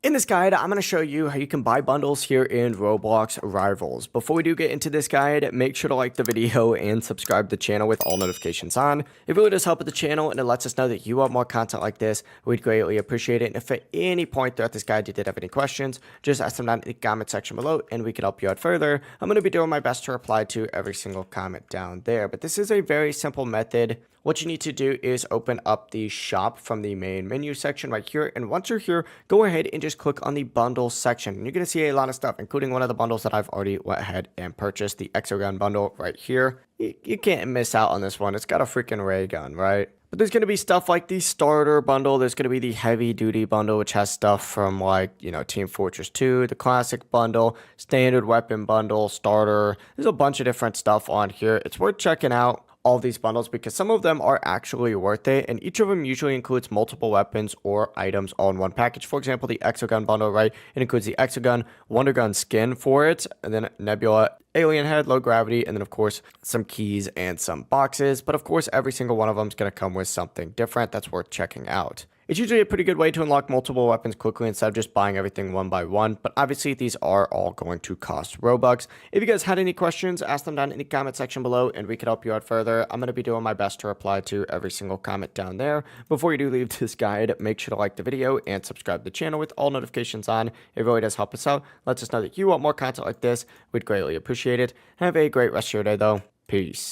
In this guide, I'm going to show you how you can buy bundles here in Roblox Rivals. Before we do get into this guide, make sure to like the video and subscribe to the channel with all notifications on. It really does help with the channel and it lets us know that you want more content like this. We'd greatly appreciate it. And if at any point throughout this guide you did have any questions, just ask them down in the comment section below and we can help you out further. I'm going to be doing my best to reply to every single comment down there. But this is a very simple method. What you need to do is open up the shop from the main menu section right here. And once you're here, go ahead and just click on the bundle section. And you're going to see a lot of stuff, including one of the bundles that I've already went ahead and purchased, the Exogun bundle right here. You can't miss out on this one. It's got a freaking ray gun, right? But there's going to be stuff like the starter bundle. There's going to be the heavy duty bundle, which has stuff from like, Team Fortress 2, the classic bundle, standard weapon bundle, starter. There's a bunch of different stuff on here. It's worth checking out all these bundles because some of them are actually worth it, and each of them usually includes multiple weapons or items all in one package. For example, the Exogun bundle, right? It includes the Exogun Wonder Gun skin for it, and then Nebula alien head, low gravity, and then of course some keys and some boxes. But of course, every single one of them is going to come with something different that's worth checking out. It's usually a pretty good way to unlock multiple weapons quickly instead of just buying everything one by one, but obviously these are all going to cost Robux. If you guys had any questions, ask them down in the comment section below and we can help you out further. I'm going to be doing my best to reply to every single comment down there. Before you do leave this guide, make sure to like the video and subscribe to the channel with all notifications on. It really does help us out. Lets us know that you want more content like this. We'd greatly appreciate it. Have a great rest of your day though. Peace.